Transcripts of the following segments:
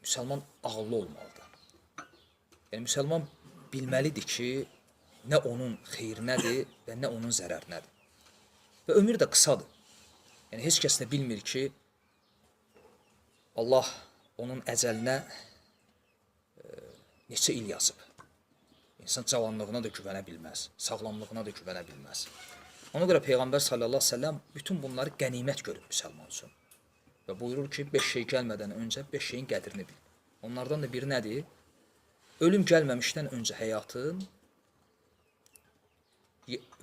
müsəlman ağıllı olmalıdır. Yəni müsəlman bilməlidir ki, nə onun xeyrinədir və nə onun zərərinədir. Və ömür də qısadır. Yəni heç kəs də bilmir ki, Allah onun əcəlinə neçə il yazıb. İnsan cavanlığına da güvənə bilməz, sağlamlığına da güvənə bilməz. Ona görə Peyğəmbər sallallahu əleyhi və səlləm bütün bunları qənimət görüb müsəlman üçün. Və buyurur ki, 5 şey gəlmədən öncə 5 şeyin qədrini bil. Onlardan da biri nədir? Ölüm gəlməmişdən öncə həyatın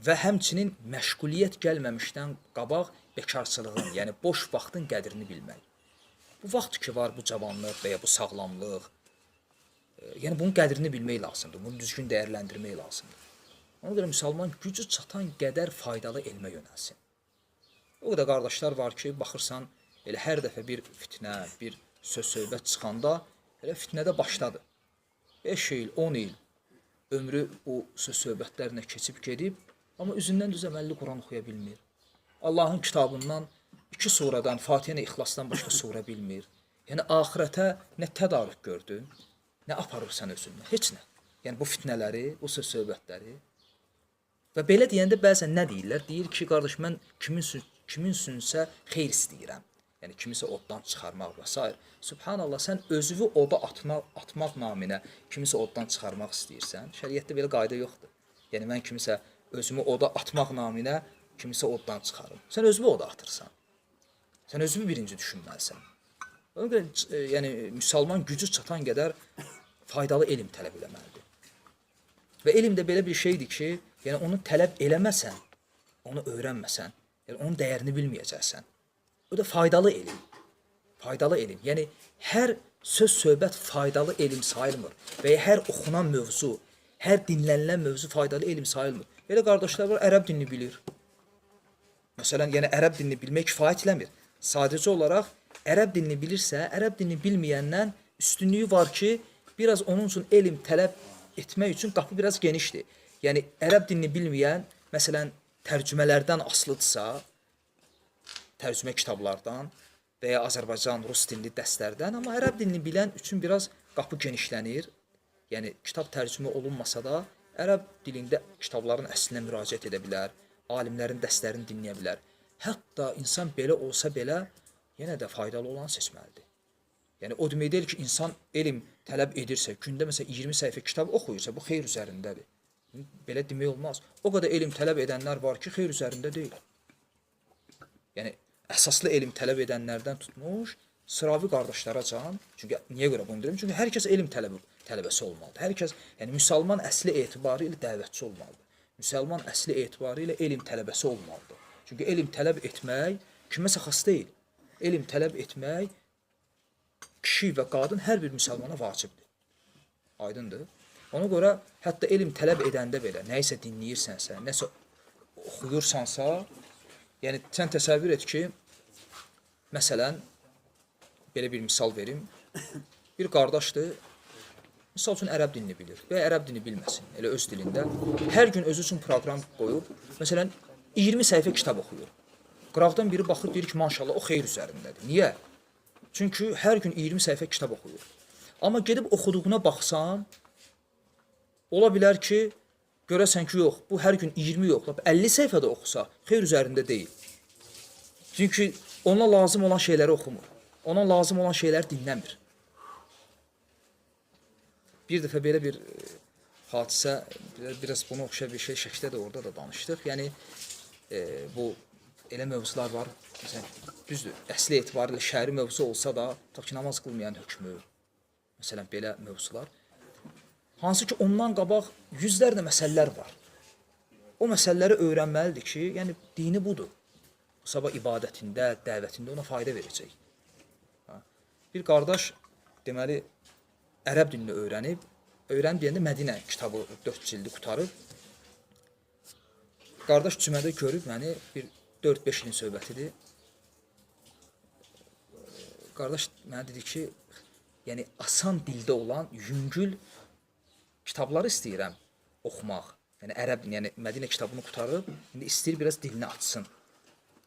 və həmçinin məşğuliyyət gəlməmişdən qabaq bekarçılığın, yəni boş vaxtın qədrini bilmək. Bu vaxt ki var, bu cavanlıq və ya bu sağlamlıq, yəni bunun qədrini bilmək lazımdır, bunu düzgün dəyərləndirmək lazımdır. Ona görə müsəlman gücü çatan qədər faydalı elmə yönəlsin. O qədər qardaşlar var ki, baxırsan, elə hər dəfə bir fitnə, bir söz-söhbət çıxanda, elə fitnədə başladı. 5 il, 10 il ömrü bu söz-söhbətlərlə keçib gedib, amma üzündən düz əməlli Quran oxuya bilmir. Allahın kitabından 2 suradan, Fatihə-i İxlasdan başqa sura bilmir. Yəni, ahirətə nə tədarük gördün, nə aparırsan özünlə, heç nə. Yəni, bu fitnələri, bu söz-söhbətləri. Və belə deyəndə bəzən nə deyirlər? Deyir ki, qardaş, mən kiminsünsə xeyr istəyirəm. Yəni, kimisə oddan çıxarmaq və s. Subhanallah, sən özünü oda atmaq naminə kimisə oddan çıxarmaq istəyirsən. Şəriətdə belə qayda yoxdur. Yəni, mən kimisə özümü oda atmaq naminə kimisə oddan çıxarım. Sən özünü oda atırsan. Sən özünü birinci düşünməlisən. Ona görə, yəni, müsəlman gücü çatan qədər faydalı elm tələb eləməlidir. Və elm də belə bir şeydir ki, yəni onu tələb eləməsən, onu öyrənməsən, yəni onun dəyərini bilməyəcəksən. Bu da faydalı elm. Faydalı elm. Yəni hər söz-söhbət faydalı elm sayılmır və ya hər oxunan mövzu, hər dinlənilən mövzu faydalı elm sayılmır. Belə qardaşlar var, ərəb dilini bilir. Məsələn, yəni ərəb dilini bilmək kifayət eləmir. Sadəcə olaraq ərəb dilini bilirsə, ərəb dilini bilməyəndən üstünlüyü var ki, biraz onun üçün elm tələb etmək üçün qapı biraz genişdir. Yəni, ərəb dilini bilməyən, məsələn, tərcümələrdən asılıdırsa, tərcümə kitablardan və ya Azərbaycan, Rus dilli dərslərdən, amma ərəb dilini bilən üçün biraz qapı genişlənir. Yəni, kitab tərcümə olunmasa da, ərəb dilində kitabların əslinə müraciət edə bilər, alimlərin dərslərini dinləyə bilər. Hətta insan belə olsa belə, yenə də faydalı olan seçməlidir. Yəni, o demək deyil ki, insan elm tələb edirsə, gündə məsələn 20 səhifə kitab oxuyursa, bu xeyr üzərindədir. Belə demək olmaz. O qədər elm tələb edənlər var ki, xeyr üzərində deyil. Yəni, əsaslı elm tələb edənlərdən tutmuş, sıravi qardaşlara can, çünki niyə görə bunu deyirəm? Çünki hər kəs elm tələbəsi olmalıdır. Hər kəs, yəni müsəlman əsli etibarı ilə dəvətçi olmalıdır. Müsəlman əsli etibarı ilə elm tələbəsi olmalıdır. Çünki elm tələb etmək kiməsə xas deyil. Elm tələb etmək kişi və qadın hər bir müsəlmana vacibdir. Aydındır. Ona görə hətta elm tələb edəndə belə, nəyisə dinləyirsənsə, nəsə oxuyursansa, yəni sən təsəvvür et ki, məsələn, belə bir misal verim, bir qardaşdır, misal üçün ərəb dilini bilir və ərəb dilini bilməsin, elə öz dilində, hər gün özü üçün proqram qoyub, məsələn, 20 səhifə kitab oxuyur. Qıraqdan biri baxır, deyir ki, maşallah, o xeyr üzərindədir. Niyə? Çünki hər gün 20 səhifə kitab oxuyur. Amma gedib oxuduğuna baxsan, ola bilər ki, görəsən ki, yox, bu hər gün 20 yox, 50 səhifədə oxusa, xeyr üzərində deyil. Çünki ona lazım olan şeyləri oxumur. Ona lazım olan şeyləri dinləmir. Bir dəfə belə bir hadisə, biraz buna oxşar bir şey Şəkidə də orada da danışdıq. Yəni, bu elə mövzular var, məsələn, düzdür, əsli etibarıyla şəhəri mövzu olsa da, tutaq ki, namaz qılmayan hökmü, məsələn, belə mövzular. Hansı ki, ondan qabaq yüzlərlə məsələlər var. O məsələləri öyrənməlidir ki, yəni, dini budur. Sabah ibadətində, dəvətində ona fayda verəcək. Bir qardaş, deməli, ərəb dilini öyrənib deyəndə Mədinə kitabı 4 cildi qutarıb. Qardaş cümədə görüb məni, bir 4-5 ilin söhbətidir. Qardaş mənə dedi ki, yəni asan dildə olan yüngül kitabları istəyirəm oxumaq. Yəni ərəb, yəni Mədinə kitabını qutarıb, indi istəyir biraz dilini açsın.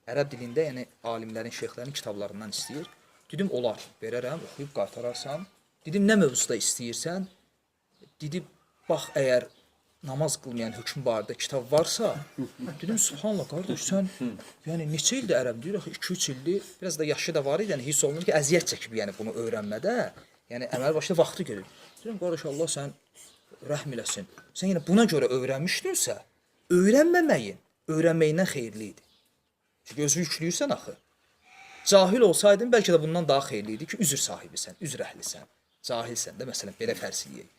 Ərəb dilində, yəni alimlərin, şeyxlərin kitablarından istəyir. Dedim, olar, verərəm, oxuyub qaytararsan. Dedim, nə mövzuda istəyirsən? Dedi, bax, əgər namaz qılmayan hökm barədə kitab varsa, dedim, subhanallah, qardaş, sən yəni neçə ildir ərəb deyir, axı 2-3 ildir, biraz da yaşı da var idi, yəni hiss olunur ki, əziyyət çəkib yəni bunu öyrənmədə, yəni əməl başda vaxtı görür. Dedim, qardaş, Allah sən rəhm eləsin. Sən yəni buna görə öyrənmişdinsə, öyrənməməyin, öyrənməyindən xeyirli idi. Çünki özü yükləyirsən axı. Cahil olsaydın, bəlkə də bundan daha xeyirli idi ki, üzr sahibisən, üzr əhlisən, cahilsən də, məsələn, belə fərz eləyək.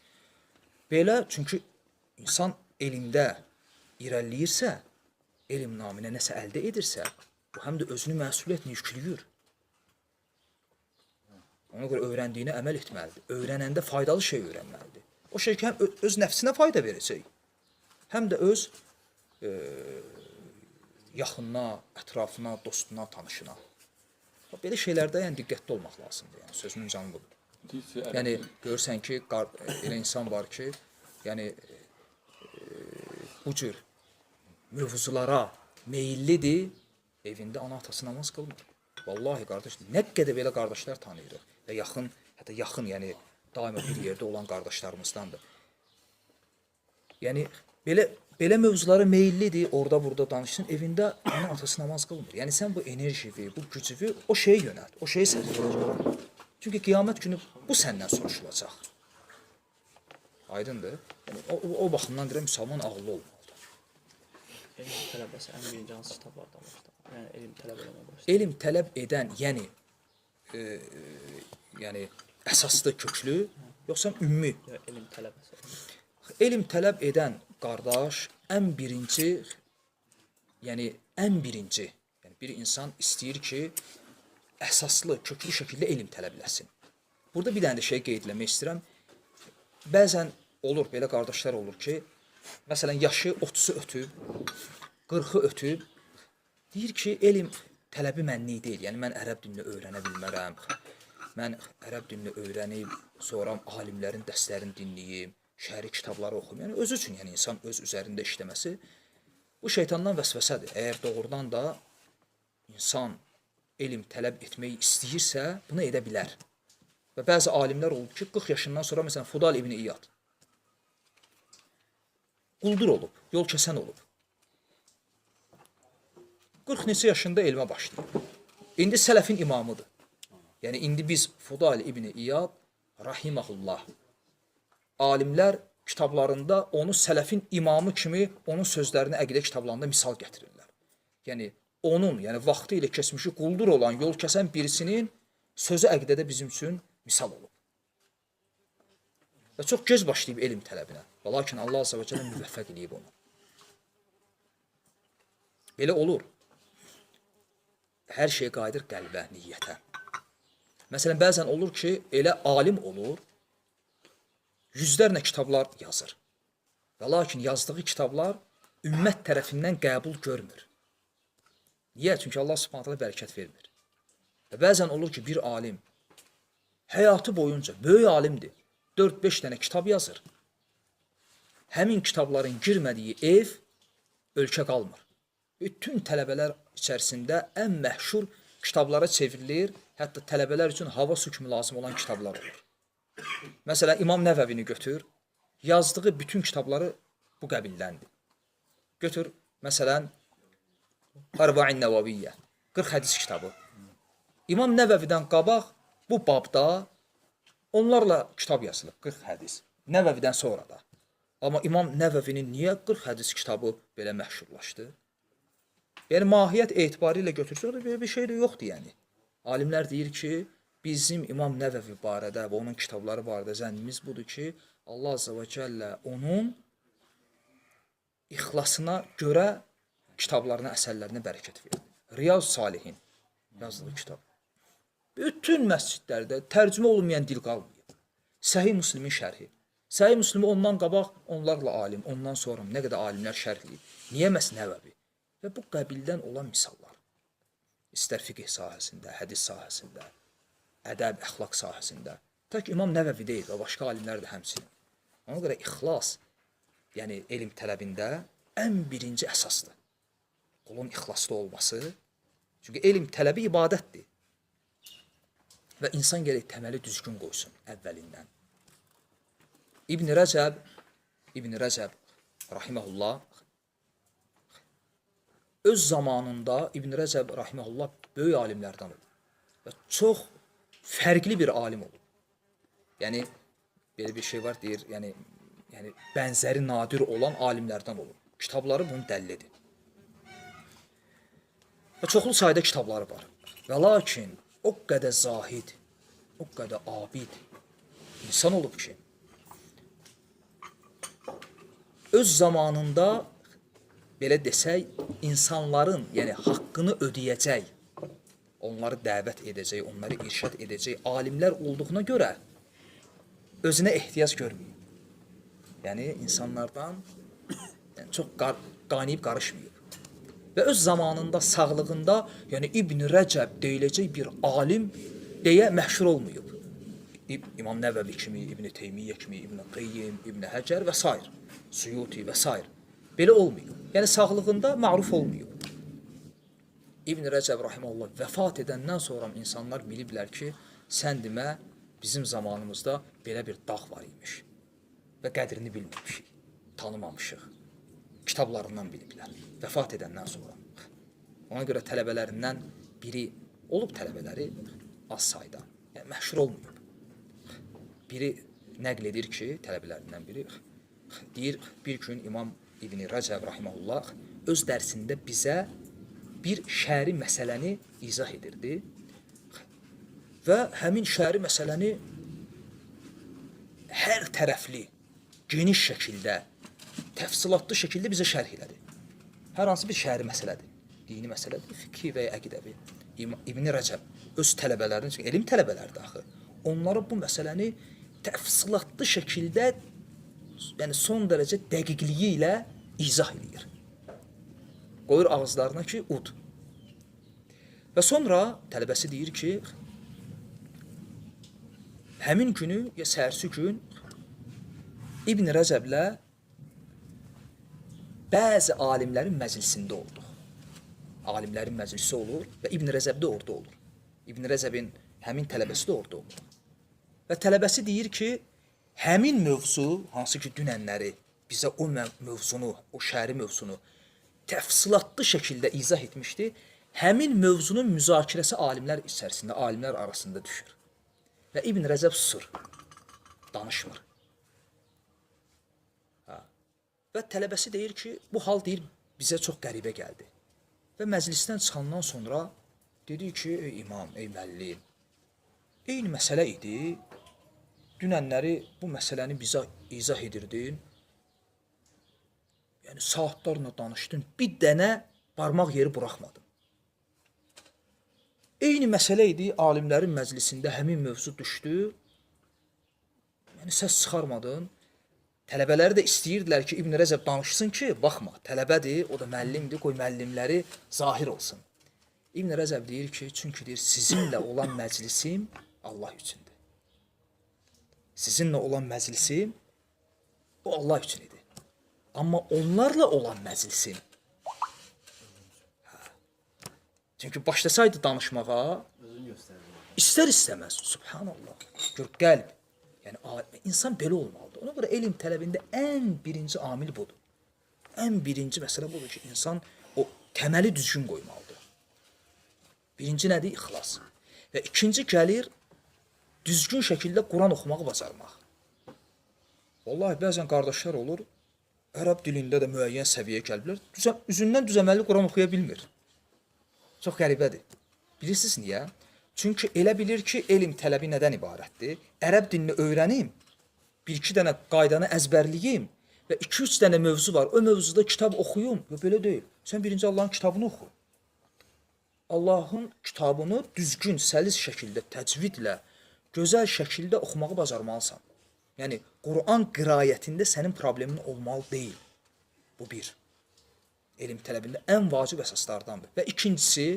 Belə, çünki insan elmdə irəliləyirsə, elm naminə nəsə əldə edirsə, bu həm də özünü məsuliyyətlə yükləyir. Ona görə öyrəndiyinə əməl etməlidir. Öyrənəndə faydalı şey öyrənməlidir. O şey ki, həm öz nəfsinə fayda verəcək, həm də öz yaxınına, ətrafına, dostuna, tanışına. Belə şeylərdə yəni diqqətli olmaq lazımdır. Yəni sözümün canı budur. Yəni görürsən ki, elə insan var ki, yəni bu cür mövzulara meyillidir, evində ana atası namaz qılmır. Vallahi qardaş, nə qədər belə qardaşlar tanıyırıq və yaxın, hətta yaxın, yəni daima bir yerdə olan qardaşlarımızdandır. Yəni belə mövzulara meyillidir, orada burada danışsın, evində ana atası namaz qılmır. Yəni sən bu enerjivi, bu gücüvi o şeyə yönəlt, o şeyə sərf edəcək. Çünki qiyamət günü bu səndən soruşulacaq. Aydındır? Yəni, o baxımdan deyirəm, müsəlman ağıllı olmalıdır. Elm tələbəsi ən birinci hansı kitablardan başlayır? Yəni elm tələb eləməyə başlayır. Elm tələb edən, yəni əsaslı, köklü, yoxsa ümumi? Elm tələbəsi. Elm tələb edən qardaş ən birinci, yəni bir insan istəyir ki, əsaslı, köklü şəkildə elm tələb eləsin. Burada bir dənə də şey qeyd eləmək istəyirəm. Bəzən olur, belə qardaşlar olur ki, məsələn, yaşı 30-u ötüb, 40-ı ötüb, deyir ki, elm tələbi mənlik deyil. Yəni, mən ərəb dilini öyrənə bilmərəm. Mən ərəb dilini öyrənib, sonra alimlərin dərslərini dinləyim, şəri kitabları oxuyum. Yəni, özü üçün, yəni insan öz üzərində işləməsi, bu şeytandan vəsvəsədir. Əgər doğrudan da insan elm tələb etmək istəyirsə, bunu edə bilər. Və bəzi alimlər olub ki, 40 yaşından sonra, məsələn, Fudal ibn İyad quldur olub, yol kəsən olub. 40 neçə yaşında elmə başlayıb. İndi sələfin imamıdır. Yəni, indi biz Fudal ibn İyad, rahiməhullah, alimlər kitablarında onu sələfin imamı kimi, onun sözlərini əqidə kitablarında misal gətirirlər. Yəni, onun, yəni vaxtı ilə keçmişi quldur olan, yol kəsən birisinin sözü əqidədə bizim üçün misal olub. Və çox gec başlayıb elm tələbinə. Və lakin Allah azə və cəllə müvəffəq eləyib onu. Belə olur. Hər şey qayıdır qəlbə, niyyətə. Məsələn, bəzən olur ki, elə alim olur, yüzlərlə kitablar yazır. Və lakin yazdığı kitablar ümmət tərəfindən qəbul görmür. Niyə? Çünki Allah subhanət hələ bərəkət vermir. Və bəzən olur ki, bir alim həyatı boyunca, böyük alimdir, 4-5 dənə kitab yazır. Həmin kitabların girmədiyi ev, ölkə qalmır. Bütün tələbələr içərisində ən məhşur kitablara çevrilir, hətta tələbələr üçün hava sükmü lazım olan kitablar olur. Məsələn, İmam Nəvəvini götür, yazdığı bütün kitabları bu qəbildəndir. Götür, məsələn, Arba'in Nəvaviyyə, 40 hədis kitabı. İmam Nəvəvidən qabaq bu babda onlarla kitab yazılıb, 40 hədis. Nəvəvidən sonra da. Amma İmam Nəvəvinin niyə 40 hədis kitabı belə məşhurlaşdı? Yəni, mahiyyət etibarilə götürsək, belə bir şey də yoxdur, yəni. Alimlər deyir ki, bizim İmam Nəvəvi barədə və onun kitabları barədə zənnimiz budur ki, Allah Azə və Cəllə onun ixlasına görə kitablarına, əsərlərinə bərəkət verdi. Riyaz Salihin yazdığı kitab. Bütün məscidlərdə tərcümə olunmayan dil qalmayıb. Səhih Müslimin şərhi. Səhih Müslimi ondan qabaq onlarla alim, ondan sonra nə qədər alimlər şərhləyib. Niyə məhz Nəvəvi? Və bu qəbildən olan misallar. İstər fiqh sahəsində, hədis sahəsində, ədəb, əxlaq sahəsində. Tək İmam Nəvəvi deyil və başqa alimlər də həmçinin. Ona görə ixlas, yəni elm tələbində ən birinci əsasdır. Qulun ixlaslı olması. Çünki elm tələbi ibadətdir. və insan gərək təməli düzgün qoysun əvvəlindən. İbn Rəcəb rahimehullah öz zamanında İbn Rəcəb rahimehullah böyük alimlərdən olub və çox fərqli bir alim olub. Yəni belə bir şey var deyir, yəni bənzəri nadir olan alimlərdən olub. Kitabları bunu dəlil edir. Və çoxlu sayda kitabları var. Və lakin o qədər zahid, o qədər abid insan olub ki, öz zamanında belə desək, insanların, yəni haqqını ödəyəcək, onları dəvət edəcək, onları irşad edəcək alimlər olduğuna görə özünə ehtiyac görməyib. Yəni insanlardan çox qaynayıb qarışmayıb. Və öz zamanında, sağlığında, yəni İbn Rəcəb deyiləcək bir alim deyə məşhur olmayıb. İmam Nəvəvi kimi, İbn Teymiyyə kimi, İbn Qeyyim, İbn Həcər və s. Suyuti və s. Belə olmayıb. Yəni sağlığında məruf olmayıb. İbn Rəcəb rahimehullah vəfat edəndən sonra insanlar biliblər ki, sən demə bizim zamanımızda belə bir dağ var imiş və qədrini bilməmişik, tanımamışıq. Kitablarından biliblər, vəfat edəndən sonra. Ona görə tələbələrindən biri olub, tələbələri az sayda, yəni məşhur olmayıb. Biri nəql edir ki, tələbələrindən biri deyir, bir gün İmam İbn Rəcəb rahimehullah öz dərsində bizə bir şəri məsələni izah edirdi və həmin şəri məsələni hər tərəfli, geniş şəkildə, təfsilatlı şəkildə bizə şərh elədi. Hər hansı bir şəri məsələdir, dini məsələdir, fikri və ya əqidəvi. İbn Rəcəb öz tələbələrini, çünki elm tələbələrdir axı, onlara bu məsələni təfsilatlı şəkildə, yəni son dərəcə dəqiqliyi ilə izah edir. Qoyur ağızlarına ki, ud. Və sonra tələbəsi deyir ki, həmin günü, ya səhərsi gün İbn Rəcəblə bəzi alimlərin məclisində olduq. Alimlərin məclisi olur və İbn Rəcəb də orada olur. İbn Rəcəbin həmin tələbəsi də orada olur. Və tələbəsi deyir ki, həmin mövzu, hansı ki dünənləri bizə o mövzunu, o şəri mövzunu təfsilatlı şəkildə izah etmişdi, həmin mövzunun müzakirəsi alimlər içərisində, alimlər arasında düşür. Və İbn Rəcəb susur, danışmır. Və tələbəsi deyir ki, bu hal deyir, bizə çox qəribə gəldi. Və məclisdən çıxandan sonra dedi ki, ey imam, ey müəllim, eyni məsələ idi, dünənləri bu məsələni bizə izah edirdin, yəni saatlarla danışdın, bir dənə barmaq yeri buraxmadın. Eyni məsələ idi, alimlərin məclisində həmin mövzu düşdü, yəni səs çıxarmadın. Tələbələri də istəyirdilər ki, İbn Rəcəb danışsın ki, baxma, tələbədir, o da müəllimdir, qoy müəllimləri zahir olsun. İbn Rəcəb deyir ki, çünki deyir, sizinlə olan məclisim Allah üçündür. Sizinlə olan məclisim o Allah üçün idi. Amma onlarla olan məclisim, çünki başlasaydı danışmağa, istər-istəməz, subhanallah, gör qəlb, yəni insan belə olmalıdır. Ona görə elm tələbində ən birinci amil budur. Ən birinci məsələ budur ki, insan o təməli düzgün qoymalıdır. Birinci nədir? İxlas. Və ikinci gəlir, düzgün şəkildə Quran oxumağı bacarmaq. Vallahi bəzən qardaşlar olur, ərəb dilində də müəyyən səviyyəyə gəliblər, üzündən düzəməlli Quran oxuya bilmir. Çox qəribədir. Bilirsiniz niyə? Çünki elə bilir ki, elm tələbi nədən ibarətdir? Ərəb dilini öyrənim, bir-iki dənə qaydanı əzbərliyim və 2-3 dənə mövzu var. O mövzuda kitab oxuyum. Belə deyil. Sən birinci Allahın kitabını oxu. Allahın kitabını düzgün, səlis şəkildə, təcvidlə, gözəl şəkildə oxumağı bacarmalısan. Yəni, Quran qirayətində sənin problemin olmalı deyil. Bu bir. Elm tələbində ən vacib əsaslardandır. Və ikincisi,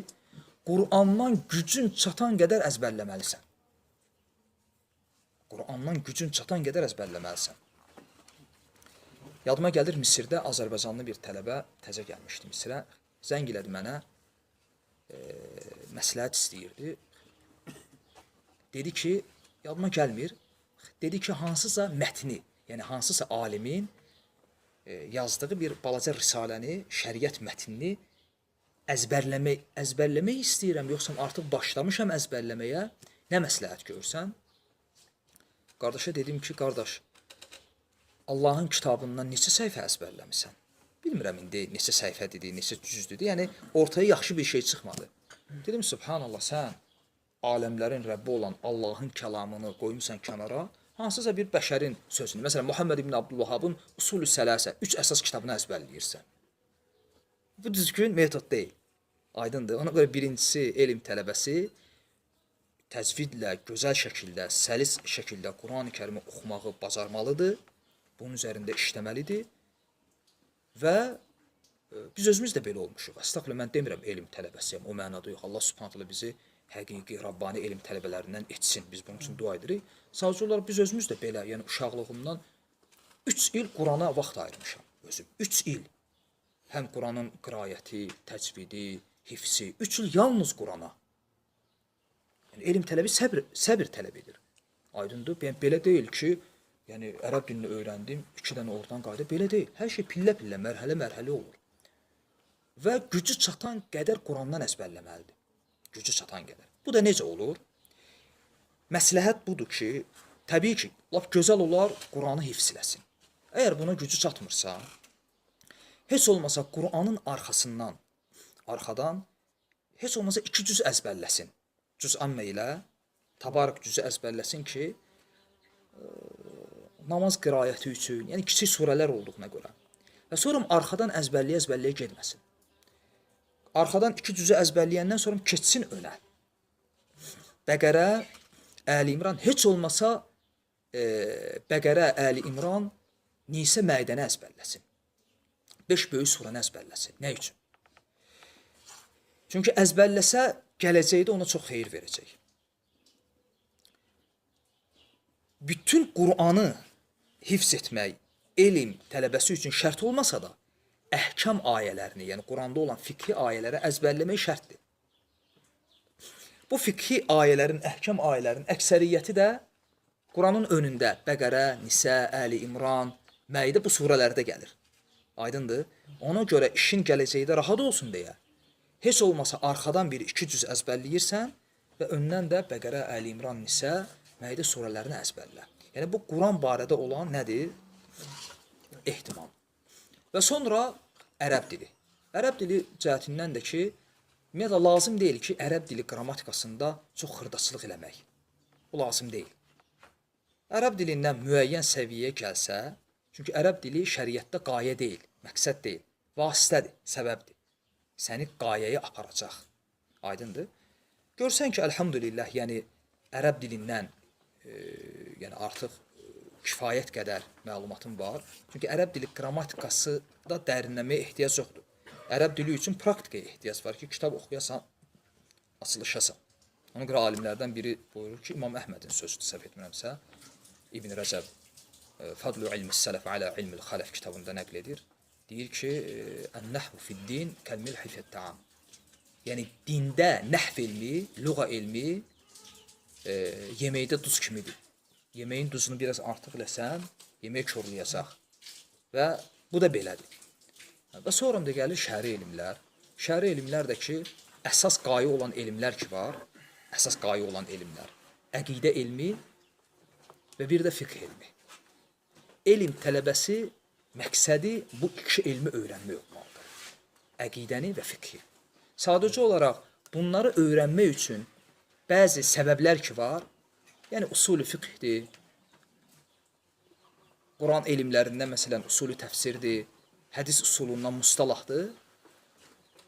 Qurandan gücün çatan qədər əzbərləməlisən. Qurandan gücün çatan qədər əzbərləməlisən. Yadıma gəlir, Misirdə Azərbaycanlı bir tələbə təzə gəlmişdi Misirə. Zəng elədi mənə, məsləhət istəyirdi. dedi ki, yadıma gəlmir, dedi ki, hansısa mətni, yəni hansısa alimin yazdığı bir balaca risaləni, şəriət mətnini əzbərləmək istəyirəm, yoxsa artıq başlamışam əzbərləməyə, nə məsləhət görsən? Qardaşa dedim ki, qardaş, Allahın kitabından neçə səhifə əzbərləmisən? Bilmirəm indi neçə səhifədir, neçə cüzdür. Yəni ortaya yaxşı bir şey çıxmadı. Dedim, subhanallah, sən aləmlərin Rəbbi olan Allahın kəlamını qoymusan kənara, hansısa bir bəşərin sözünü, məsələn, Muhammed ibn Abdülvahabın Usulü Sələsə, 3 əsas kitabını əzbərləyirsən. Bu düzgün metod deyil. Aydındır. Ona görə birincisi elm tələbəsi təzvidlə, gözəl şəkildə, səlis şəkildə Quran-ı Kərimi oxumağı bacarmalıdır. Bunun üzərində işləməlidir. Və biz özümüz də belə olmuşuq. Əstəğfurullah, mən demirəm elm tələbəsiyəm, o mənada yox. Allah Subhanahu taala bizi həqiqi, Rabbani elm tələbələrindən etsin. Biz bunun üçün dua edirik. Sadəcə olaraq biz özümüz də belə, yəni uşaqlığımdan 3 il Qurana vaxt ayırmışam özüm. 3 il. Həm Quranın qiraəti, təcvidi, hifsi, 3 il yalnız Qurana. Yəni elm tələbi səbr tələb edir. Aydındır? Yəni belə deyil ki, yəni ərəb dilini öyrəndim, 2 dənə oradan qayıdı, belə deyil. Hər şey pillə-pillə, mərhələ-mərhələ olur. Və gücü çatan qədər Qurandan əzbərləməlidir. Gücü çatan qədər. Bu da necə olur? Məsləhət budur ki, təbii ki, lap gözəl olar Quranı hifz eləsin. Əgər buna gücü çatmırsa, heç olmasa Quranın arxadan heç olmasa 2 cüz əzbərləsin. Cüz ammə ilə Tabarıq cüzü əzbərləsin ki, namaz qiraəti üçün, yəni kiçik surələr olduğuna görə. Və sonra arxadan əzbərləyə getməsin. Arxadan 2 cüzü əzbərləyəndən sonra keçsin önə. Bəqərə, Əli İmran, heç olmasa Bəqərə, Əli İmran, Nisə, Məidəni əzbərləsin. 5 böyük surəni əzbərləsin. Nə üçün? Çünki əzbərləsə, gələcəkdə ona çox xeyir verəcək. Bütün Qur'anı hifz etmək elm tələbəsi üçün şərt olmasa da, əhkam ayələrini, yəni Quranda olan fiqhi ayələri əzbərləmək şərtdir. Bu fiqhi ayələrin, əhkam ayələrin əksəriyyəti də Quranın önündə Bəqərə, Nisə, Əli İmran, Məidə bu surələrdə gəlir. Aydındır? Ona görə işin gələcəkdə rahat olsun deyə, heç olmasa arxadan bir 2 cüz əzbərləyirsən və öndən də Bəqərə, Əli İmran, Nisə, Məidə surələrini əzbərlə. Yəni bu Quran barədə olan nədir? Ehtimam. Və sonra ərəb dili. Ərəb dili cəhətindən də ki, ümumiyyətlə lazım deyil ki, ərəb dili qrammatikasında çox xırdaçılıq eləmək. Bu lazım deyil. Ərəb dilindən müəyyən səviyyəyə gəlsə, çünki ərəb dili şəriətdə qayə deyil, məqsəd deyil, vasitədir, səbəbdir. Səni qayəyə aparacaq. Aydındır? Görsən ki, əlhamdülillah, yəni ərəb dilindən yəni artıq kifayət qədər məlumatım var. Çünki ərəb dili qrammatikası da dərinləməyə ehtiyac yoxdur. Ərəb dili üçün praktikaya ehtiyac var ki, kitab oxuyasan, açılışasan. Ona görə alimlərdən biri buyurur ki, İmam Əhmədin sözüdür, səhv etmirəmsə, İbn Rəcəb Fadlu ilmi sələf alə ilmil xələf kitabında nəql edir. Deyir ki, ən-nəhvu fid-din kəl-milhi fit-ta'am. Yəni dində nəhv elmi, lüğa elmi yeməkdə duz kimidir. Yeməyin duzunu biraz artıq eləsən, yemək körləyəcək. Və bu da belədir. Və sonra da gəlir şəri elmlər. Şəri elmlər də ki, əsas qayə olan elmlər ki var, əsas qayə olan elmlər. Əqidə elmi və bir də fiqh elmi. Elm tələbəsi məqsədi bu 2 elmi öyrənmək olmalıdır. Əqidəni və fiqhi. Sadəcə olaraq bunları öyrənmək üçün bəzi səbəblər ki var, yəni usulü fiqhdir, Quran elmlərindən məsələn usulü təfsirdir, hədis usulundan mustalahdır.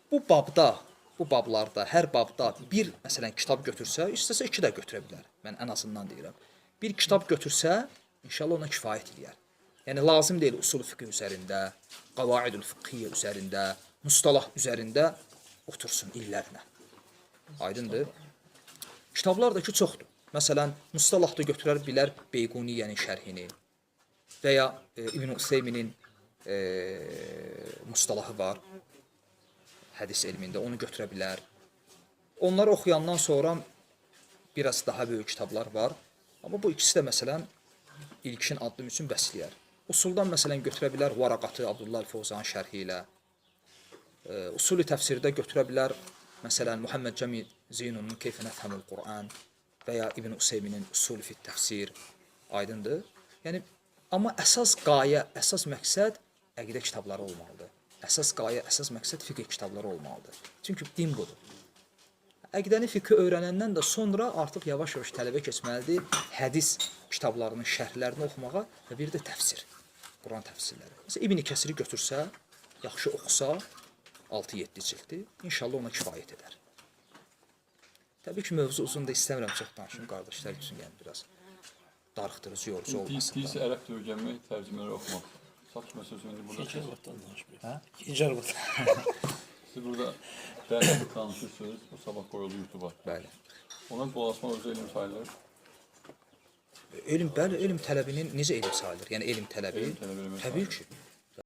Bu bablarda, hər babda bir məsələn kitab götürsə, istəsə 2 də götürə bilər. Mən ən azından deyirəm. Bir kitab götürsə, inşallah ona kifayət edir. Yəni lazım deyil usulü fiqh üzərində, qavaidul fiqhiyyə üzərində, mustalah üzərində otursun illərlə. Aydındır? Kitablar da ki çoxdur. Məsələn, mustalahda götürər bilər Beyquniyyənin şərhini və ya İbn Üseyminin mustalahı var hədis elmində, onu götürə bilər. Onları oxuyandan sonra biraz daha böyük kitablar var. Amma bu ikisi də məsələn ilkin addım üçün bəsləyər. Usuldan məsələn götürə bilər Varaqatı Abdullah Fovzanın şərhi ilə. Usul-i təfsirdə götürə bilər məsələn Muhammed Cəmi Zeynunun Keyfə Nəfhəmül Quran və ya İbn Useyminin Usul fi Təfsir. Aydındır? Yəni amma əsas qayə, əsas məqsəd əqidə kitabları olmalıdır. Əsas qayə, əsas məqsəd fiqh kitabları olmalıdır. Çünki din budur. Əqidəni, fiqhi öyrənəndən də sonra artıq yavaş-yavaş tələbə keçməlidir hədis kitablarının şərhlərini oxumağa və bir də təfsir, Quran təfsirləri. Məsələn, İbn Kəsiri götürsə, yaxşı oxusa, 6-7 cilddir, inşallah ona kifayət edər. Təbii ki, mövzu uzun da istəmirəm çox danışım, qardaşlar üçün yəni biraz darıxdırıcı, yorucu olmasın. Deyirsə, ərəb dil öyrənmək, tərcümələri oxumaq. Saçma sözü indi burada. İkinci arvaddan danışmıyor. İkinci arvaddan. Siz burada dərsdə danışırsınız, bu sabah qoyuldu YouTube-a. Bəli. Ona dolaşma özü elm sayılır. Elm, bəli, elm tələbinin necə elm sayılır? Yəni elm tələbi? Elm tələbi eləmək Təbii sayılır. ki.